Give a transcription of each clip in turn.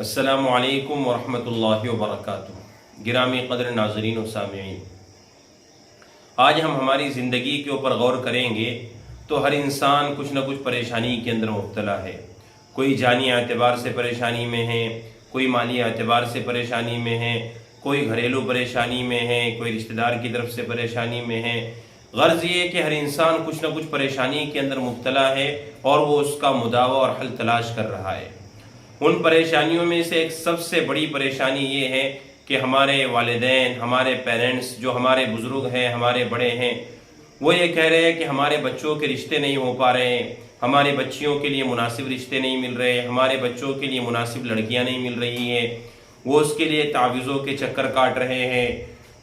السلام علیکم ورحمۃ اللہ وبرکاتہ۔ گرامی قدر ناظرین و سامعین، آج ہم ہماری زندگی کے اوپر غور کریں گے تو ہر انسان کچھ نہ کچھ پریشانی کے اندر مبتلا ہے۔ کوئی جانی اعتبار سے پریشانی میں ہے، کوئی مالی اعتبار سے پریشانی میں ہے، کوئی گھریلو پریشانی میں ہے، کوئی رشتہ دار کی طرف سے پریشانی میں ہے۔ غرض یہ کہ ہر انسان کچھ نہ کچھ پریشانی کے اندر مبتلا ہے اور وہ اس کا مداوع اور حل تلاش کر رہا ہے۔ ان پریشانیوں میں سے ایک سب سے بڑی پریشانی یہ ہے کہ ہمارے والدین، ہمارے پیرنٹس، جو ہمارے بزرگ ہیں، ہمارے بڑے ہیں، وہ یہ کہہ رہے ہیں کہ ہمارے بچوں کے رشتے نہیں ہو پا رہے ہیں، ہماری بچیوں کے لیے مناسب رشتے نہیں مل رہے، ہمارے بچوں کے لیے مناسب لڑکیاں نہیں مل رہی ہیں۔ وہ اس کے لیے تعویذوں کے چکر کاٹ رہے ہیں،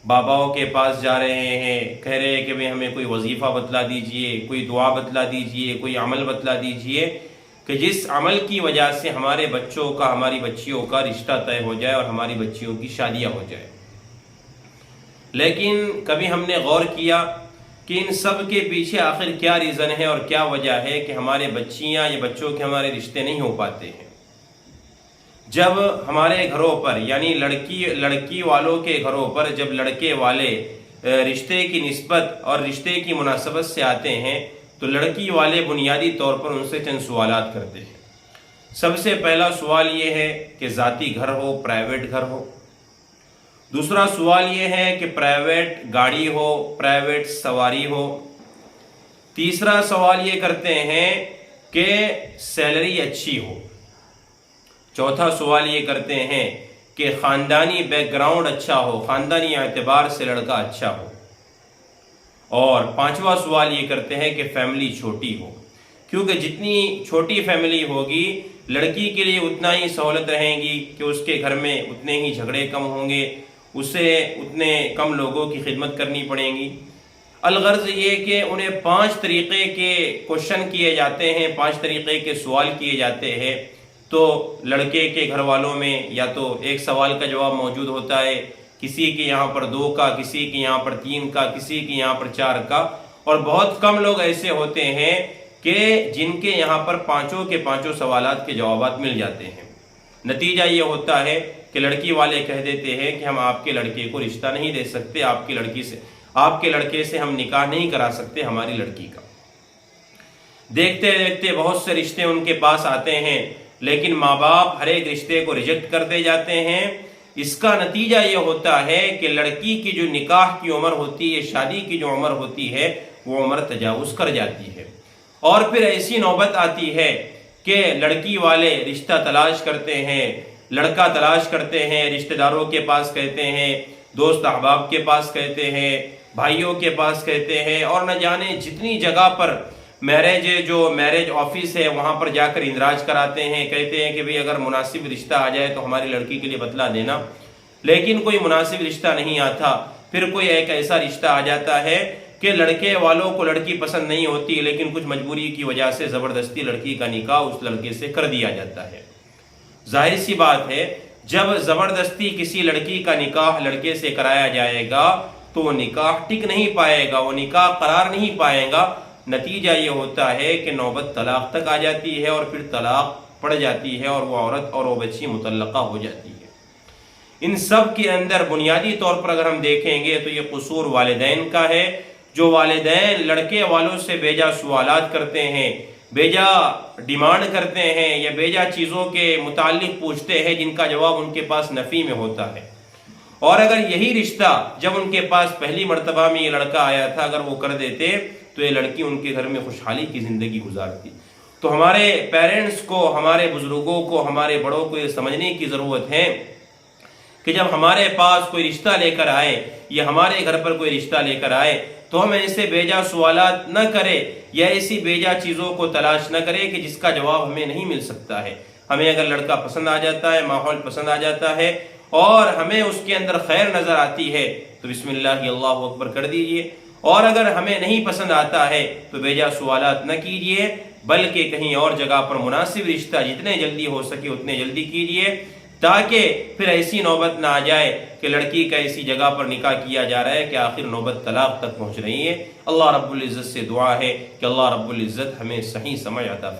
باباؤں کے پاس جا رہے ہیں، کہہ رہے ہیں کہ بھئی ہمیں کوئی وظیفہ بتلا دیجئے، کوئی دعا بتلا دیجئے، کوئی عمل بتلا دیجئے کہ جس عمل کی وجہ سے ہمارے بچوں کا، ہماری بچیوں کا رشتہ طے ہو جائے اور ہماری بچیوں کی شادیاں ہو جائے۔ لیکن کبھی ہم نے غور کیا کہ ان سب کے پیچھے آخر کیا ریزن ہے اور کیا وجہ ہے کہ ہمارے بچیاں یا بچوں کے ہمارے رشتے نہیں ہو پاتے ہیں؟ جب ہمارے گھروں پر، یعنی لڑکی والوں کے گھروں پر جب لڑکے والے رشتے کی نسبت اور رشتے کی مناسبت سے آتے ہیں تو لڑکی والے بنیادی طور پر ان سے چند سوالات کرتے ہیں۔ سب سے پہلا سوال یہ ہے کہ ذاتی گھر ہو، پرائیویٹ گھر ہو۔ دوسرا سوال یہ ہے کہ پرائیویٹ گاڑی ہو، پرائیویٹ سواری ہو۔ تیسرا سوال یہ کرتے ہیں کہ سیلری اچھی ہو۔ چوتھا سوال یہ کرتے ہیں کہ خاندانی بیک گراؤنڈ اچھا ہو، خاندانی اعتبار سے لڑکا اچھا ہو۔ اور پانچواں سوال یہ کرتے ہیں کہ فیملی چھوٹی ہو، کیونکہ جتنی چھوٹی فیملی ہوگی لڑکی کے لیے اتنا ہی سہولت رہیں گی کہ اس کے گھر میں اتنے ہی جھگڑے کم ہوں گے، اسے اتنے کم لوگوں کی خدمت کرنی پڑیں گی۔ الغرض یہ کہ انہیں 5 طریقے کے کوشچن کیے جاتے ہیں، 5 طریقے کے سوال کیے جاتے ہیں، تو لڑکے کے گھر والوں میں یا تو ایک سوال کا جواب موجود ہوتا ہے، کسی کے یہاں پر 2 کا، کسی کے یہاں پر 3 کا، کسی کے یہاں پر 4 کا، اور بہت کم لوگ ایسے ہوتے ہیں کہ جن کے یہاں پر 5 کے 5 سوالات کے جوابات مل جاتے ہیں۔ نتیجہ یہ ہوتا ہے کہ لڑکی والے کہہ دیتے ہیں کہ ہم آپ کے لڑکے کو رشتہ نہیں دے سکتے، آپ کے لڑکے سے ہم نکاح نہیں کرا سکتے ہماری لڑکی کا۔ دیکھتے دیکھتے بہت سے رشتے ان کے پاس آتے ہیں، لیکن ماں باپ ہر ایک رشتے کو ریجیکٹ کرتے جاتے ہیں۔ اس کا نتیجہ یہ ہوتا ہے کہ لڑکی کی جو نکاح کی عمر ہوتی ہے، شادی کی جو عمر ہوتی ہے، وہ عمر تجاوز کر جاتی ہے، اور پھر ایسی نوبت آتی ہے کہ لڑکی والے رشتہ تلاش کرتے ہیں، لڑکا تلاش کرتے ہیں، رشتہ داروں کے پاس کہتے ہیں، دوست احباب کے پاس کہتے ہیں، بھائیوں کے پاس کہتے ہیں، اور نہ جانے جتنی جگہ پر میرج آفس ہے وہاں پر جا کر اندراج کراتے ہیں، کہتے ہیں کہ بھئی اگر مناسب رشتہ آ جائے تو ہماری لڑکی کے لیے بتلا دینا۔ لیکن کوئی مناسب رشتہ نہیں آتا۔ پھر کوئی ایک ایسا رشتہ آ جاتا ہے کہ لڑکے والوں کو لڑکی پسند نہیں ہوتی، لیکن کچھ مجبوری کی وجہ سے زبردستی لڑکی کا نکاح اس لڑکے سے کر دیا جاتا ہے۔ ظاہر سی بات ہے، جب زبردستی کسی لڑکی کا نکاح لڑکے سے کرایا جائے گا تو وہ نکاح ٹک نہیں پائے گا، وہ نکاح قرار نہیں پائے گا۔ نتیجہ یہ ہوتا ہے کہ نوبت طلاق تک آ جاتی ہے، اور پھر طلاق پڑ جاتی ہے، اور وہ عورت اور وہ بچی مطلقہ ہو جاتی ہے۔ ان سب کے اندر بنیادی طور پر اگر ہم دیکھیں گے تو یہ قصور والدین کا ہے، جو والدین لڑکے والوں سے بیجا سوالات کرتے ہیں، بیجا ڈیمانڈ کرتے ہیں، یا بیجا چیزوں کے متعلق پوچھتے ہیں جن کا جواب ان کے پاس نفی میں ہوتا ہے۔ اور اگر یہی رشتہ جب ان کے پاس پہلی مرتبہ میں یہ لڑکا آیا تھا اگر وہ کر دیتے تو یہ لڑکی ان کے گھر میں خوشحالی کی زندگی گزارتی۔ تو ہمارے پیرنٹس کو، ہمارے بزرگوں کو، ہمارے بڑوں کو یہ سمجھنے کی ضرورت ہے کہ جب ہمارے پاس کوئی رشتہ لے کر آئے یا ہمارے گھر پر کوئی رشتہ لے کر آئے تو ہم ایسے بیجا سوالات نہ کریں یا ایسی بیجا چیزوں کو تلاش نہ کریں کہ جس کا جواب ہمیں نہیں مل سکتا ہے۔ ہمیں اگر لڑکا پسند آ جاتا ہے، ماحول پسند آ جاتا ہے اور ہمیں اس کے اندر خیر نظر آتی ہے تو بسم اللہ اللہ اکبر کر دیجئے، اور اگر ہمیں نہیں پسند آتا ہے تو بیجا سوالات نہ کیجئے، بلکہ کہیں اور جگہ پر مناسب رشتہ جتنے جلدی ہو سکے اتنے جلدی کیجئے، تاکہ پھر ایسی نوبت نہ آ جائے کہ لڑکی کا ایسی جگہ پر نکاح کیا جا رہا ہے کہ آخر نوبت طلاق تک پہنچ رہی ہے۔ اللہ رب العزت سے دعا ہے کہ اللہ رب العزت ہمیں صحیح سمجھ عطا فرمائے۔